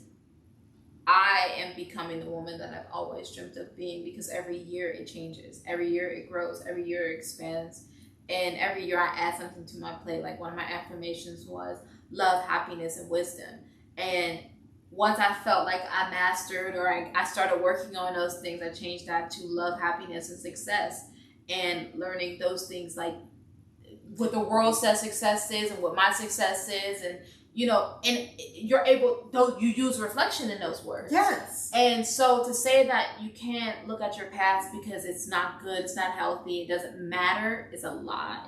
I am becoming the woman that I've always dreamt of being, because every year it changes. Every year it grows. Every year it expands. And every year I add something to my plate. Like one of my affirmations was love, happiness, and wisdom. And once I felt like I mastered, or I started working on those things, I changed that to love, happiness, and success. And learning those things, like what the world says success is and what my success is, and and you're able, though you use reflection in those words. Yes. And so to say that you can't look at your past because it's not good, it's not healthy, it doesn't matter, is a lie.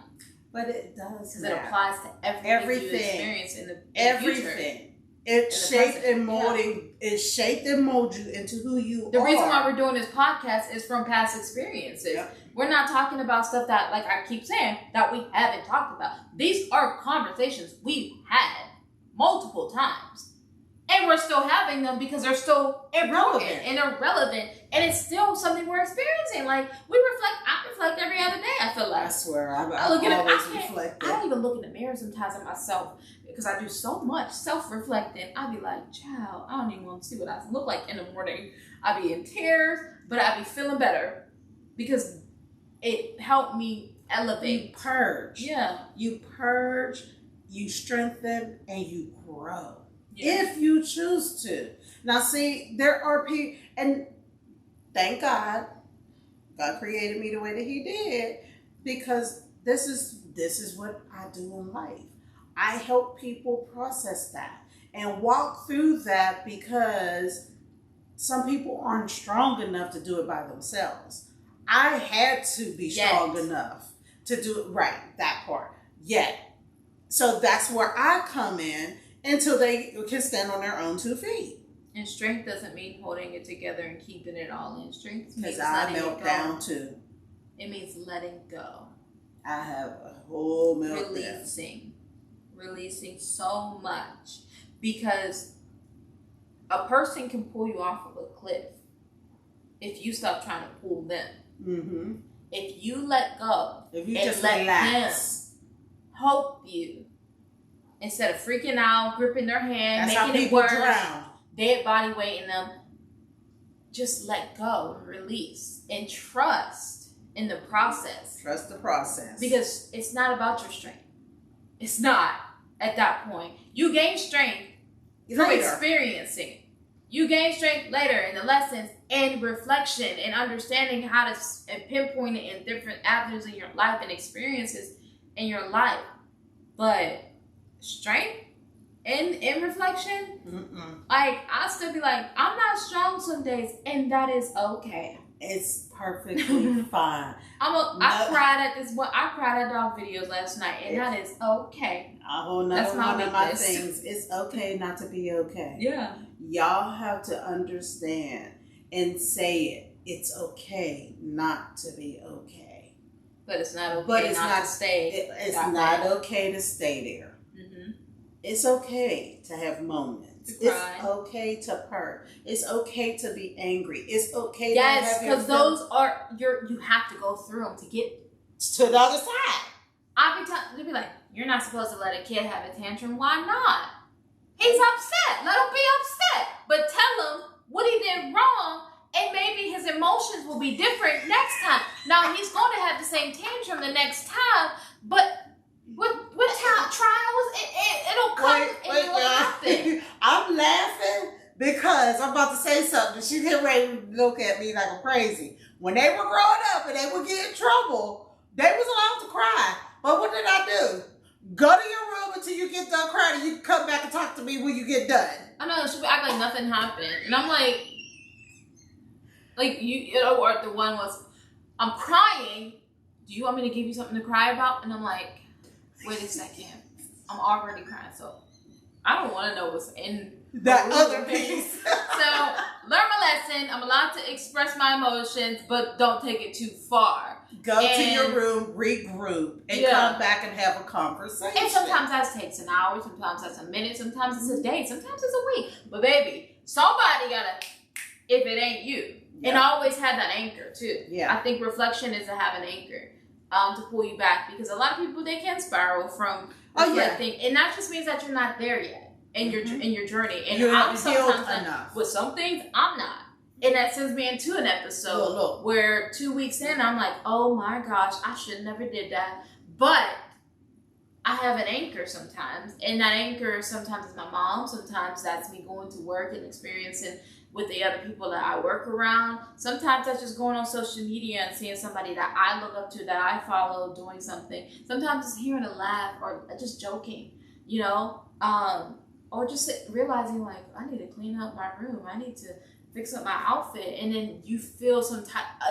But it does. Because it applies to everything you experience in the future. It's shaped and molding. It shaped and molded you into who you are. The reason why we're doing this podcast is from past experiences. Yeah. We're not talking about stuff that, like I keep saying, that we haven't talked about. These are conversations we've had multiple times, and we're still having them because they're still important and irrelevant, and it's still something we're experiencing. Like I reflect every other day. I feel like, I swear, I don't even look in the mirror sometimes at myself because I do so much self-reflecting. I be like, child, I don't even want to see what I look like in the morning. I be in tears, but I be feeling better because it helped me elevate. You purge. Yeah, you purge. You strengthen and you grow. If you choose to. Now, see, there are people, and thank God, God created me the way that He did, because this is what I do in life. I help people process that and walk through that, because some people aren't strong enough to do it by themselves. I had to be strong enough to do it right, that part. Yet. So that's where I come in until they can stand on their own 2 feet. And strength doesn't mean holding it together and keeping it all in. Strength means Because I letting melt it go. down too. It means letting go. I have a whole meltdown. Releasing so much. Because a person can pull you off of a cliff if you stop trying to pull them. Mm-hmm. If you let go, if you and just let relax, him help you instead of freaking out, gripping their hand, that's making how it worse, drown. dead body weight in them. Just let go and release and trust in the process. Trust the process, because it's not about your strength. It's not at that point. You gain strength from experiencing. You gain strength later in the lessons and reflection and understanding how to pinpoint it in different avenues in your life and experiences in your life. But strength in reflection, like I still be like, I'm not strong some days, and that is okay. It's perfectly fine. I cried at this one. I cried at dog videos last night, and that is okay. A whole nother one of my things. It's okay not to be okay. Yeah. Y'all have to understand and say it. It's okay not to be okay. But it's not okay not to stay. It's not okay to stay there. Mm-hmm. It's okay to have moments. It's okay to purr. It's okay to be angry. It's okay to have your... Yes, because those are... You have to go through them to get... to the other side. They'll be like, you're not supposed to let a kid have a tantrum. Why not? He's upset. Let him be upset. But tell him what he did wrong, and maybe his emotions will be different next time. Now, he's going to have the same tantrum the next time, but what trials, it'll come and it'll happen. I'm laughing because I'm about to say something. She's getting ready to look at me like I'm crazy. When they were growing up and they would get in trouble, they was allowed to cry. But what did I do? Go to your room until you get done crying, and you can come back and talk to me when you get done. I know, she'll act like nothing happened. And I'm like or the one was, I'm crying. Do you want me to give you something to cry about? And I'm like, wait a second. I'm already crying, so I don't want to know what's in that other piece. So, learn my lesson. I'm allowed to express my emotions, but don't take it too far. Go to your room, regroup, and come back and have a conversation. And sometimes that takes an hour, sometimes that's a minute, sometimes it's a day, sometimes it's a week. But baby, somebody gotta, if it ain't you. Yeah. And I always had that anchor too. Yeah. I think reflection is to have an anchor to pull you back, because a lot of people, they can spiral from reflecting. And that just means that you're not there yet in your journey. And I'm sometimes not. With some things, I'm not. And that sends me into an episode where 2 weeks in, I'm like, oh my gosh, I should never did that. But I have an anchor sometimes. And that anchor sometimes is my mom. Sometimes that's me going to work and experiencing with the other people that I work around. Sometimes that's just going on social media and seeing somebody that I look up to, that I follow, doing something. Sometimes it's hearing a laugh or just joking, or just realizing like, I need to clean up my room. I need to fix up my outfit. And then you feel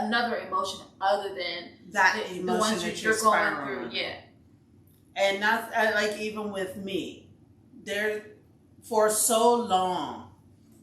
another emotion other than that emotion the ones that you're going through. Yeah. And not like, even with me, for so long,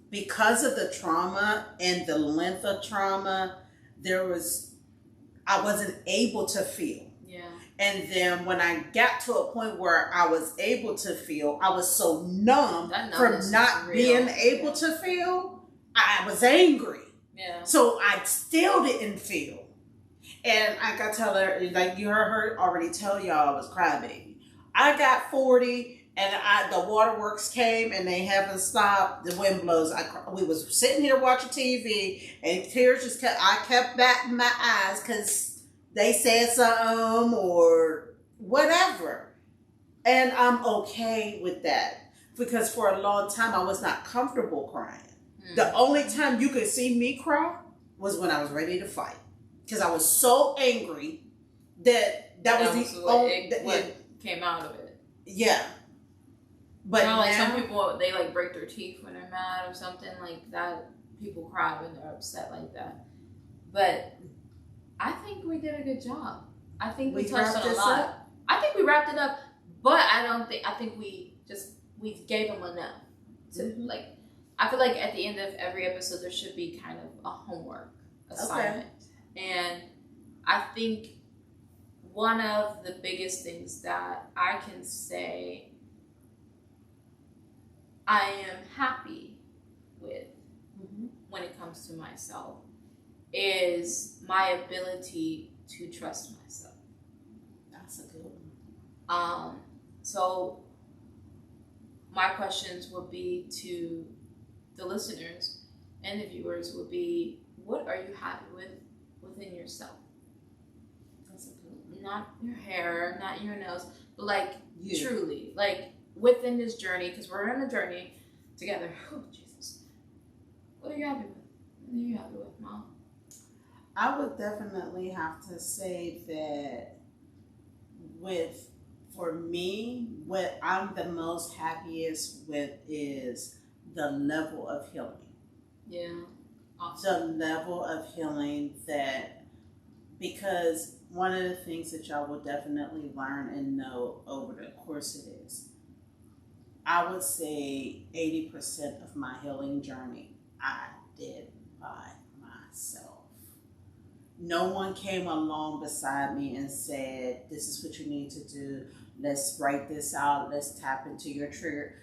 because of the trauma and the length of trauma, I wasn't able to feel. Yeah. And then when I got to a point where I was able to feel, I was so numb from not being able to feel, I was angry. Yeah. So I still didn't feel. And I got to tell her, like you heard her already tell y'all I was crybaby. I got 40. And the waterworks came and they haven't stopped. The wind blows. We was sitting here watching TV and tears I kept batting my eyes because they said something or whatever. And I'm okay with that, because for a long time I was not comfortable crying. Mm-hmm. The only time you could see me cry was when I was ready to fight, because I was so angry that was the only what came out of it. Yeah. But like some people, they like break their teeth when they're mad or something like that. People cry when they're upset like that. But I think we did a good job. I think we touched on a lot. I think we wrapped it up, but I think we just we gave them enough. To Mm-hmm. like, I feel like at the end of every episode there should be kind of a homework assignment, and I think one of the biggest things that I can say I am happy with when it comes to myself is my ability to trust myself. That's a good one. So my questions would be to the listeners and the viewers would be, what are you happy with within yourself? That's a good one. Not your hair, not your nose, but like You. truly, like within this journey, because we're on a journey together. Oh, Jesus. What are you happy with? What are you happy with, Mom? I would definitely have to say that for me, what I'm the most happiest with is the level of healing. Yeah. Awesome. The level of healing because one of the things that y'all will definitely learn and know over the course of this, I would say 80% of my healing journey I did by myself. No one came along beside me and said, this is what you need to do. Let's write this out. Let's tap into your trigger.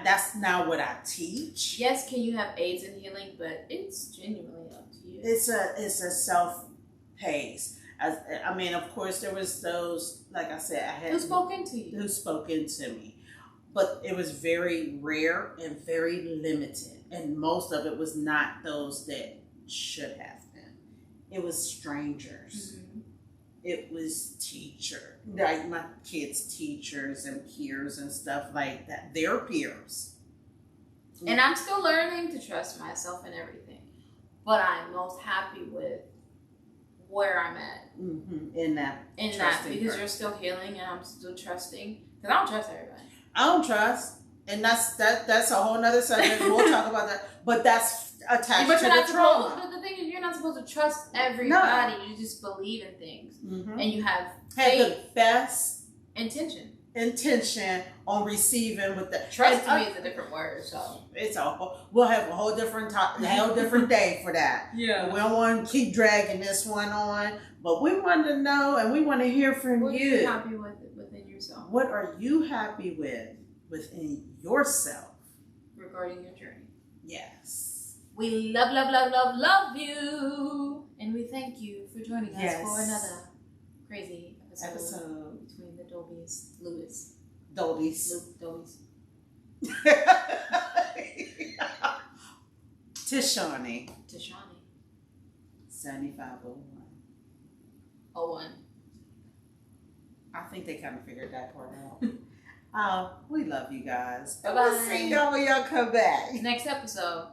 That's not what I teach. Yes, can you have aids in healing, but it's genuinely up to you. It's a self-pace. I mean, of course, there was those, like I said, who spoke into you? Who spoke into me. But it was very rare and very limited. And most of it was not those that should have been. It was strangers. Mm-hmm. It was teachers, like my kids' teachers and peers and stuff like that. Their peers. And I'm still learning to trust myself and everything. But I'm most happy with where I'm at. Mm-hmm. In that, because you're still healing and I'm still trusting. Because I don't trust everybody. I don't trust. And that's a whole nother subject. We'll talk about that. But that's attached to the trauma. But the thing is, you're not supposed to trust everybody. No. You just believe in things. Mm-hmm. And you have the best intention on receiving with the trust. To me is a different word, so we'll have a whole different day for that. Yeah, we don't want to keep dragging this one on, but we want to know and we want to hear from you. What are you happy with within yourself? What are you happy with within yourself regarding your journey? Yes. We love you, and we thank you for joining us for another crazy episode between the Dolbies. TishAni. 7501. 01. I think they kind of figured that part out. We love you guys. Bye-bye. We'll see y'all when y'all come back. Next episode.